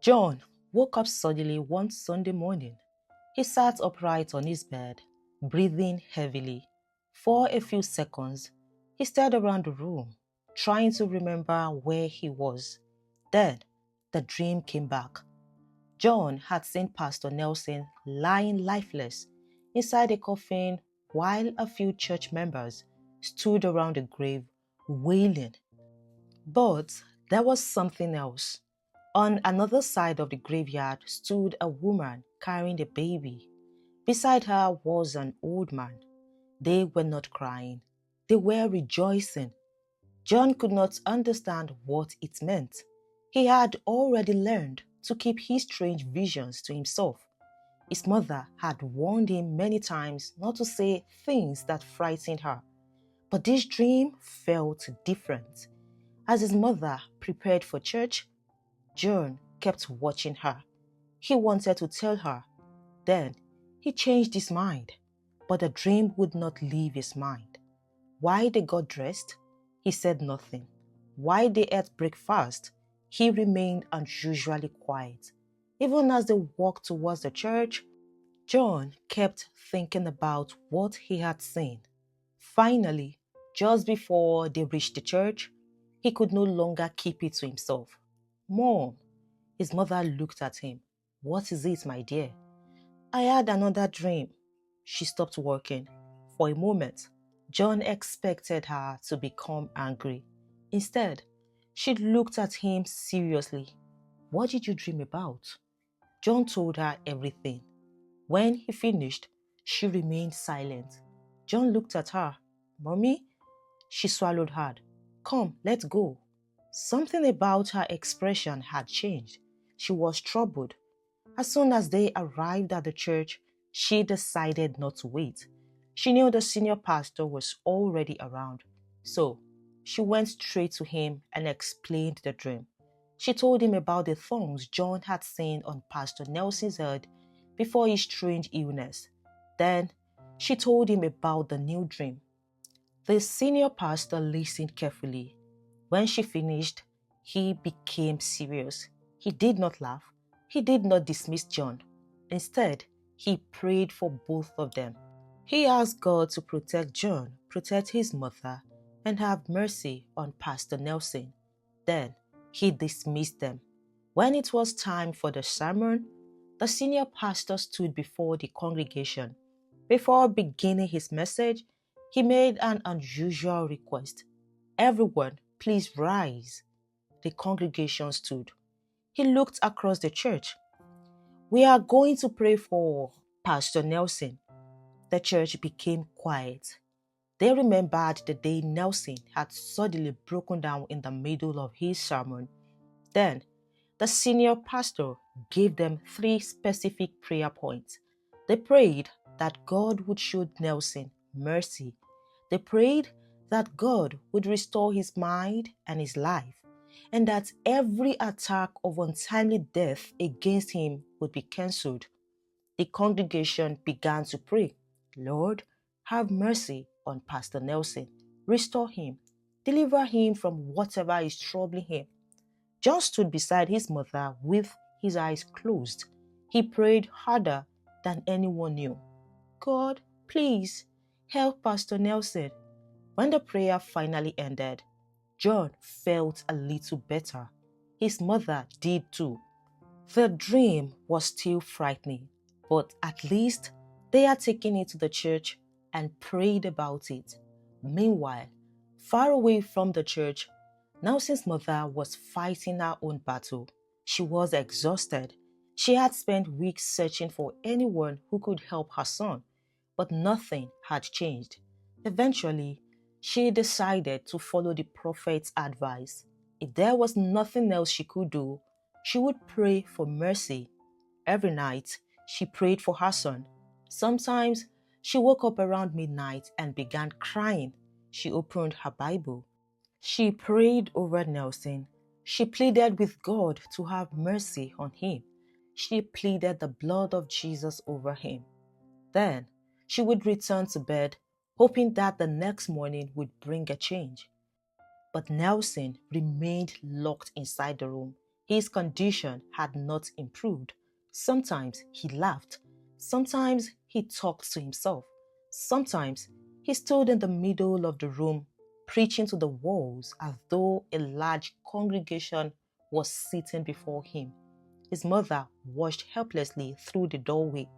John woke up suddenly one Sunday morning. He sat upright on his bed, breathing heavily. For a few seconds, he stared around the room, trying to remember where he was. Then, the dream came back. John had seen Pastor Nelson lying lifeless inside a coffin while a few church members stood around the grave wailing. But there was something else. On another side of the graveyard stood a woman carrying a baby. Beside her was an old man. They were not crying, they were rejoicing. John could not understand what it meant. He had already learned to keep his strange visions to himself. His mother had warned him many times not to say things that frightened her. But this dream felt different. As his mother prepared for church, John kept watching her. He wanted to tell her. Then he changed his mind. But the dream would not leave his mind. Why they got dressed? He said nothing. Why they ate breakfast? He remained unusually quiet. Even as they walked towards the church, John kept thinking about what he had seen. Finally, just before they reached the church, he could no longer keep it to himself. "Mom," his mother looked at him. "What is it, my dear?" "I had another dream." She stopped working. For a moment, John expected her to become angry. Instead, she looked at him seriously. "What did you dream about?" John told her everything. When he finished, she remained silent. John looked at her. "Mommy?" She swallowed hard. "Come, let's go." Something about her expression had changed. She was troubled. As soon as they arrived at the church, she decided not to wait. She knew the senior pastor was already around, so she went straight to him and explained the dream. She told him about the thorns John had seen on Pastor Nelson's head before his strange illness. Then she told him about the new dream. The senior pastor listened carefully. When she finished, he became serious. He did not laugh. He did not dismiss John. Instead, he prayed for both of them. He asked God to protect John, protect his mother, and have mercy on Pastor Nelson. Then he dismissed them. When it was time for the sermon, the senior pastor stood before the congregation. Before beginning his message, he made an unusual request. "Everyone, please rise." The congregation stood. He looked across the church. "We are going to pray for Pastor Nelson." The church became quiet. They remembered the day Nelson had suddenly broken down in the middle of his sermon. Then, the senior pastor gave them 3 specific prayer points. They prayed that God would show Nelson mercy. They prayed that God would restore his mind and his life, and that every attack of untimely death against him would be cancelled. The congregation began to pray, "Lord, have mercy on Pastor Nelson. Restore him. Deliver him from whatever is troubling him." John stood beside his mother with his eyes closed. He prayed harder than anyone knew. "God, please help Pastor Nelson." When the prayer finally ended, John felt a little better. His mother did too. The dream was still frightening, but at least they had taken it to the church and prayed about it. Meanwhile, far away from the church, Nelson's mother was fighting her own battle. She was exhausted. She had spent weeks searching for anyone who could help her son, but nothing had changed. Eventually, she decided to follow the prophet's advice. If there was nothing else she could do, she would pray for mercy. Every night, she prayed for her son. Sometimes, she woke up around midnight and began crying. She opened her Bible. She prayed over Nelson. She pleaded with God to have mercy on him. She pleaded the blood of Jesus over him. Then, she would return to bed, hoping that the next morning would bring a change. But Nelson remained locked inside the room. His condition had not improved. Sometimes he laughed. Sometimes he talked to himself. Sometimes he stood in the middle of the room, preaching to the walls as though a large congregation was sitting before him. His mother watched helplessly through the doorway.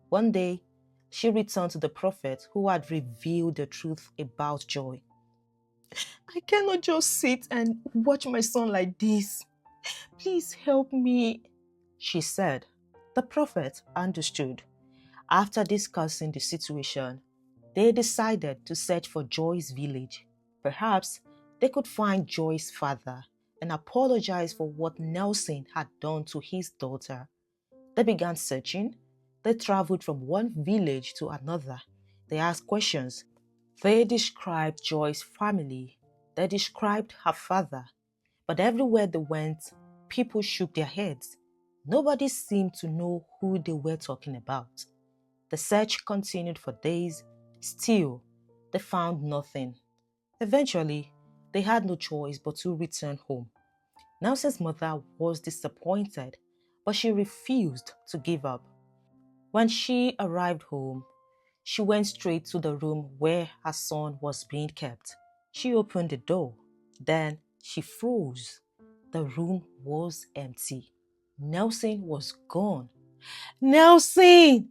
One day, she returned to the prophet who had revealed the truth about joy. I cannot just sit and watch my son like this. Please help me, she said. The prophet understood. After discussing the situation, they decided to search for Joy's village. Perhaps they could find Joy's father and apologize for what Nelson had done to his daughter. They began searching. They traveled from one village to another. They asked questions. They described Joy's family. They described her father. But everywhere they went, people shook their heads. Nobody seemed to know who they were talking about. The search continued for days. Still, they found nothing. Eventually, they had no choice but to return home. Nelson's mother was disappointed, but she refused to give up. When she arrived home, she went straight to the room where her son was being kept. She opened the door. Then she froze. The room was empty. Nelson was gone. Nelson!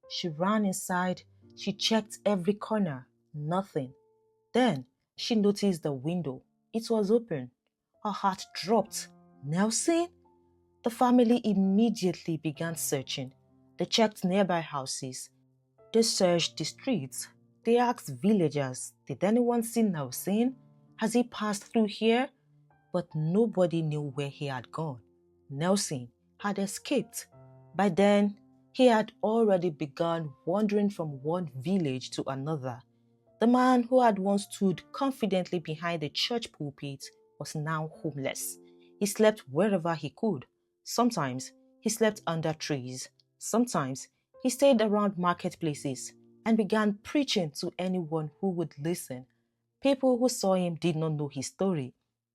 She ran inside. She checked every corner. Nothing. Then she noticed the window. It was open. Her heart dropped. Nelson? The family immediately began searching. They checked nearby houses. They searched the streets. They asked villagers, did anyone see Nelson? Has he passed through here? But nobody knew where he had gone. Nelson had escaped. By then, he had already begun wandering from one village to another. The man who had once stood confidently behind the church pulpit was now homeless. He slept wherever he could. Sometimes he slept under trees. Sometimes he stayed around marketplaces and began preaching to anyone who would listen. People who saw him did not know his story.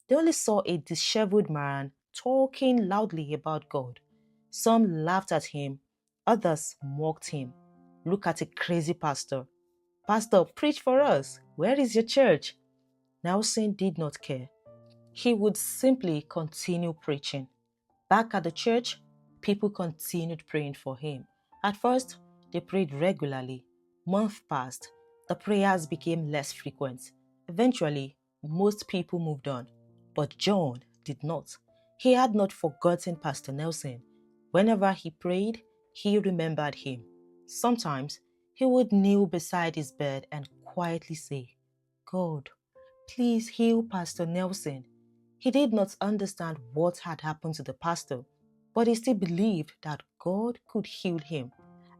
They only saw a disheveled man talking loudly about God. Some laughed at him, others mocked him. Look at a crazy pastor. Pastor, preach for us. Where is your church? Nelson did not care. He would simply continue preaching. Back at the church, people continued praying for him. At first, they prayed regularly. Months passed. The prayers became less frequent. Eventually, most people moved on. But John did not. He had not forgotten Pastor Nelson. Whenever he prayed, he remembered him. Sometimes, he would kneel beside his bed and quietly say, God, please heal Pastor Nelson. He did not understand what had happened to the pastor, but he still believed that God could heal him.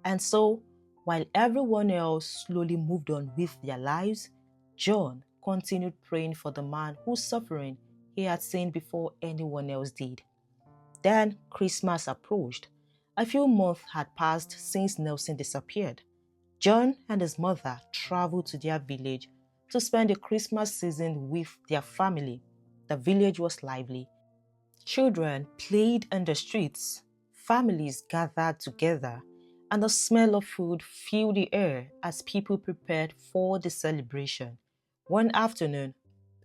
And so, while everyone else slowly moved on with their lives, John continued praying for the man whose suffering he had seen before anyone else did. Then Christmas approached. A few months had passed since Nelson disappeared. John and his mother traveled to their village to spend the Christmas season with their family. The village was lively. Children played in the streets. Families gathered together, and the smell of food filled the air as people prepared for the celebration. One afternoon,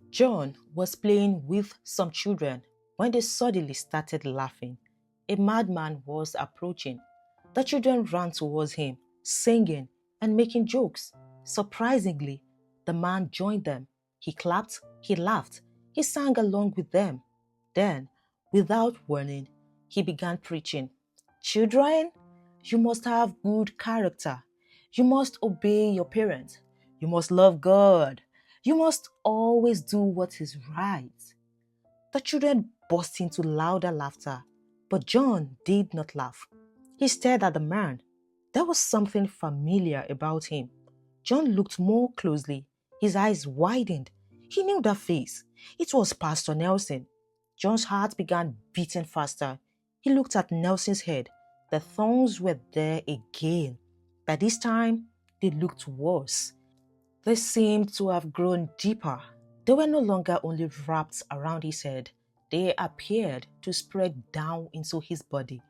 John was playing with some children when they suddenly started laughing. A madman was approaching. The children ran towards him, singing and making jokes. Surprisingly, the man joined them. He clapped, he laughed, he sang along with them. Then, without warning, he began preaching. Children, you must have good character. You must obey your parents. You must love God. You must always do what is right. The children burst into louder laughter, but John did not laugh. He stared at the man. There was something familiar about him. John looked more closely. His eyes widened. He knew that face. It was Pastor Nelson. John's heart began beating faster. He looked at Nelson's head. The thorns were there again. By this time, they looked worse. They seemed to have grown deeper. They were no longer only wrapped around his head. They appeared to spread down into his body.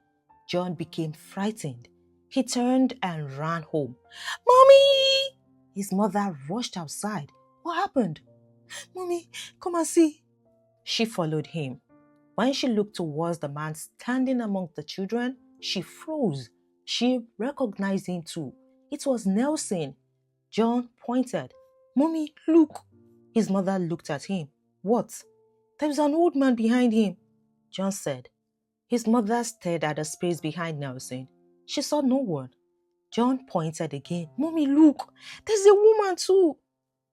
John became frightened. He turned and ran home. "Mommy!" His mother rushed outside. "What happened?" "Mommy, come and see." She followed him. When she looked towards the man standing among the children, she froze. She recognized him too. It was Nelson. John pointed. "Mommy, look." His mother looked at him. "What?" "There's an old man behind him," John said. His mother stared at the space behind Nelson. She saw no one. John pointed again. "Mommy, look. There's a woman too."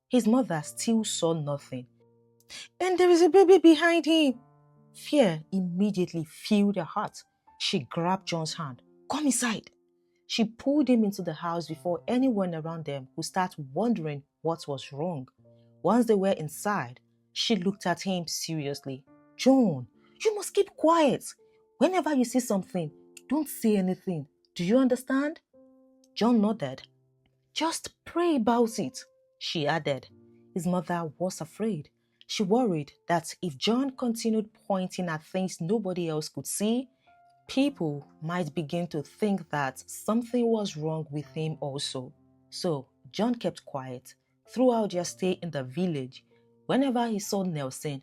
His mother still saw nothing. "And there is a baby behind him." Fear immediately filled her heart. She grabbed John's hand. "Come inside." She pulled him into the house before anyone around them would start wondering what was wrong. Once they were inside, she looked at him seriously. "John, you must keep quiet. Whenever you see something, don't say anything. Do you understand?" John nodded. "Just pray about it," she added. His mother was afraid. She worried that if John continued pointing at things nobody else could see, people might begin to think that something was wrong with him also. So John kept quiet throughout their stay in the village. Whenever he saw Nelson,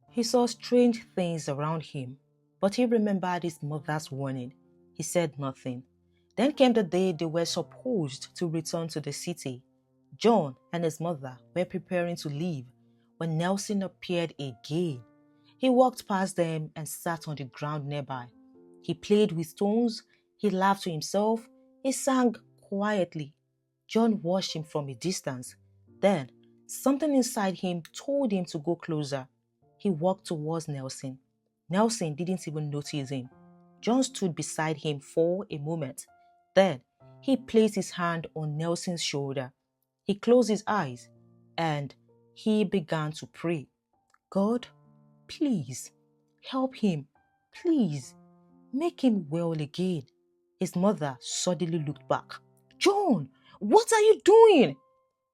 he saw strange things around him, but he remembered his mother's warning. He said nothing. Then came the day they were supposed to return to the city. John and his mother were preparing to leave when Nelson appeared again. He walked past them and sat on the ground nearby. He played with stones, he laughed to himself, he sang quietly. John watched him from a distance. Then, something inside him told him to go closer. He walked towards Nelson. Nelson didn't even notice him. John stood beside him for a moment. Then, he placed his hand on Nelson's shoulder. He closed his eyes and he began to pray. "God, please, help him. Please, make him well again." His mother suddenly looked back. "John, what are you doing?"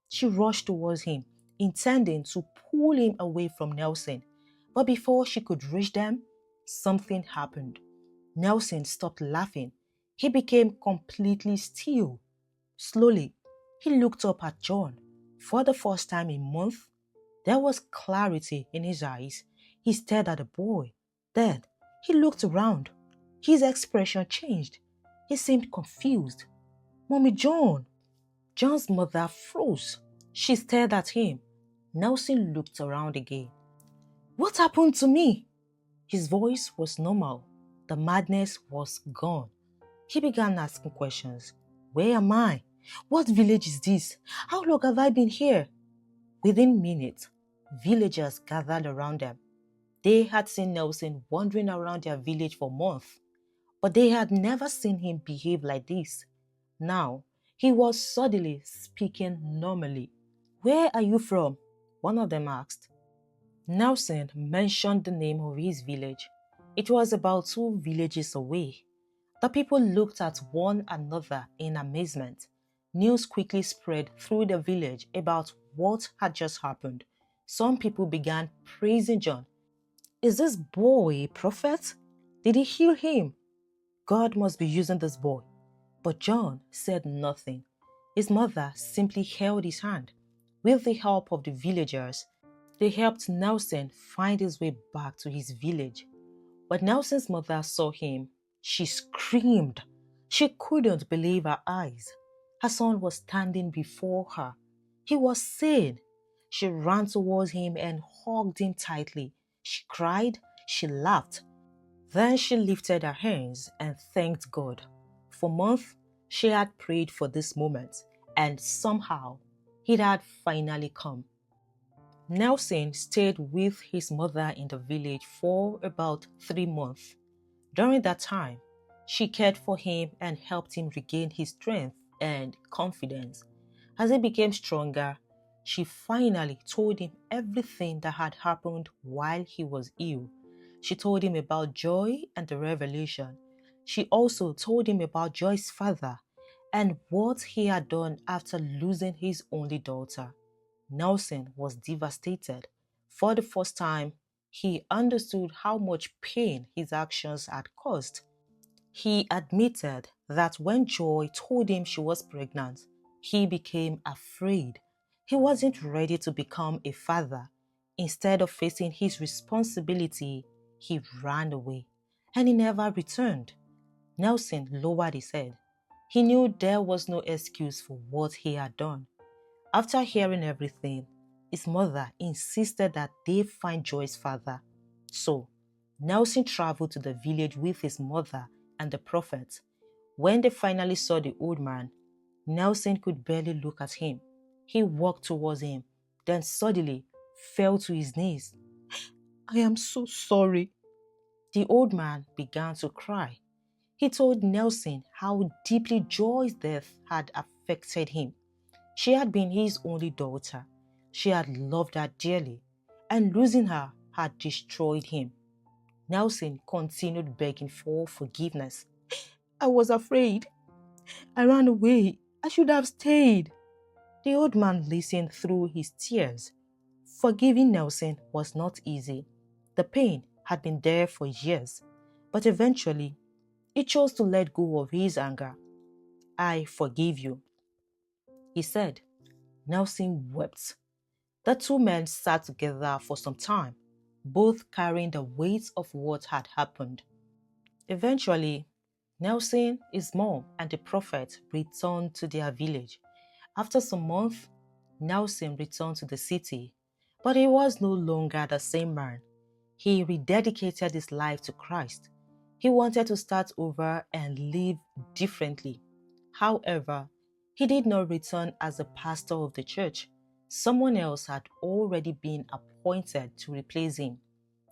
She rushed towards him, intending to pull him away from Nelson. But before she could reach them, something happened. Nelson stopped laughing. He became completely still. Slowly, he looked up at John. For the first time in months, there was clarity in his eyes. He stared at the boy. Then, he looked around. His expression changed. He seemed confused. "Mommy, John." John's mother froze. She stared at him. Nelson looked around again. "What happened to me?" His voice was normal. The madness was gone. He began asking questions. "Where am I? What village is this? How long have I been here?" Within minutes, villagers gathered around them. They had seen Nelson wandering around their village for months, but they had never seen him behave like this. Now, he was suddenly speaking normally. "Where are you from?" one of them asked. Nelson mentioned the name of his village. It was about 2 villages away. The people looked at one another in amazement. News quickly spread through the village about what had just happened. Some people began praising John. "Is this boy a prophet? Did he heal him? God must be using this boy." But John said nothing. His mother simply held his hand. With the help of the villagers, they helped Nelson find his way back to his village. When Nelson's mother saw him, she screamed. She couldn't believe her eyes. Her son was standing before her. He was sane. She ran towards him and hugged him tightly. She cried, she laughed. Then she lifted her hands and thanked God. For months, she had prayed for this moment, and somehow it had finally come. Nelson stayed with his mother in the village for about 3 months. During that time, she cared for him and helped him regain his strength and confidence. As he became stronger, she finally told him everything that had happened while he was ill. She told him about Joy and the revelation. She also told him about Joy's father and what he had done after losing his only daughter. Nelson was devastated. For the first time, he understood how much pain his actions had caused. He admitted that when Joy told him she was pregnant, he became afraid. He wasn't ready to become a father. Instead of facing his responsibility, he ran away and he never returned. Nelson lowered his head. He knew there was no excuse for what he had done. After hearing everything, his mother insisted that they find Joy's father. So, Nelson traveled to the village with his mother and the prophet. When they finally saw the old man, Nelson could barely look at him. He walked towards him, then suddenly fell to his knees. "I am so sorry." The old man began to cry. He told Nelson how deeply Joy's death had affected him. She had been his only daughter. She had loved her dearly, and losing her had destroyed him. Nelson continued begging for forgiveness. "I was afraid. I ran away. I should have stayed." The old man listened through his tears. Forgiving Nelson was not easy. The pain had been there for years, but eventually he chose to let go of his anger. "I forgive you," he said. Nelson wept. The two men sat together for some time, both carrying the weight of what had happened. Eventually, Nelson, his mom, and the prophet returned to their village. After some months, Nelson returned to the city, but he was no longer the same man. He rededicated his life to Christ. He wanted to start over and live differently. However, he did not return as a pastor of the church. Someone else had already been appointed to replace him.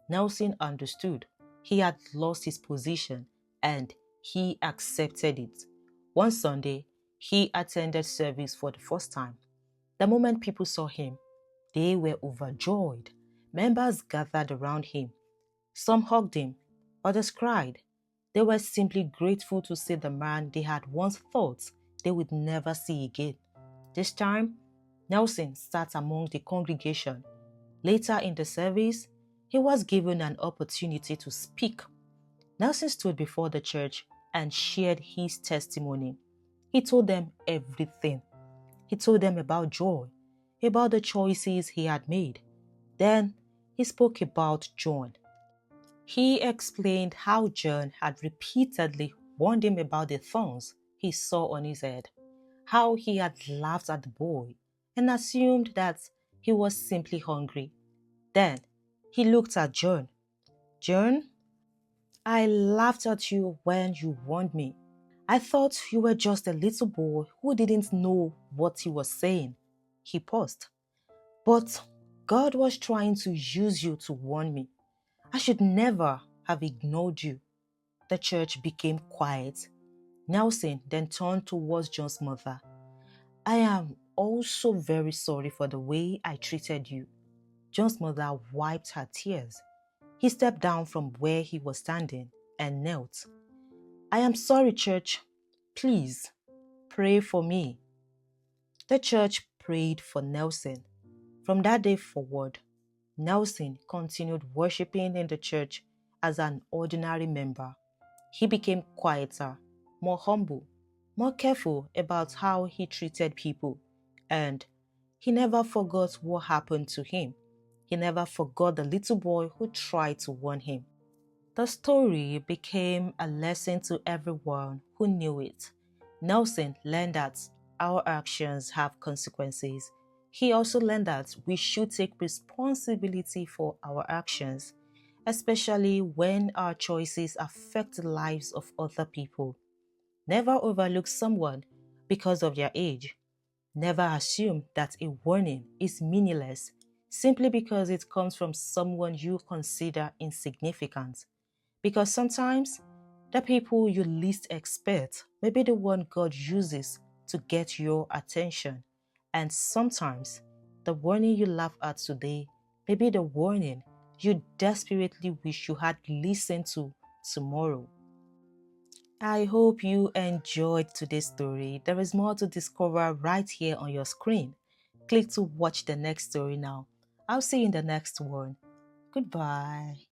Nelson understood. He had lost his position and he accepted it. One Sunday, he attended service for the first time. The moment people saw him, they were overjoyed. Members gathered around him. Some hugged him, others cried. They were simply grateful to see the man they had once thought they would never see again. This time, Nelson sat among the congregation. Later in the service, he was given an opportunity to speak. Nelson stood before the church and shared his testimony. He told them everything. He told them about Joy, about the choices he had made. Then he spoke about John. He explained how John had repeatedly warned him about the thorns he saw on his head, how he had laughed at the boy and assumed that he was simply hungry. Then he looked at John. "John, I laughed at you when you warned me. I thought you were just a little boy who didn't know what he was saying." He paused. "But God was trying to use you to warn me. I should never have ignored you." The church became quiet. Nelson then turned towards John's mother. "I am also very sorry for the way I treated you." John's mother wiped her tears. He stepped down from where he was standing and knelt. "I am sorry, church. Please, pray for me." The church prayed for Nelson. From that day forward, Nelson continued worshiping in the church as an ordinary member. He became quieter, more humble, more careful about how he treated people, and he never forgot what happened to him. He never forgot the little boy who tried to warn him. The story became a lesson to everyone who knew it. Nelson learned that our actions have consequences. He also learned that we should take responsibility for our actions, especially when our choices affect the lives of other people. Never overlook someone because of their age. Never assume that a warning is meaningless simply because it comes from someone you consider insignificant. Because sometimes the people you least expect may be the one God uses to get your attention. And sometimes the warning you laugh at today may be the warning you desperately wish you had listened to tomorrow. I hope you enjoyed today's story. There is more to discover right here on your screen. Click to watch the next story now. I'll see you in the next one. Goodbye.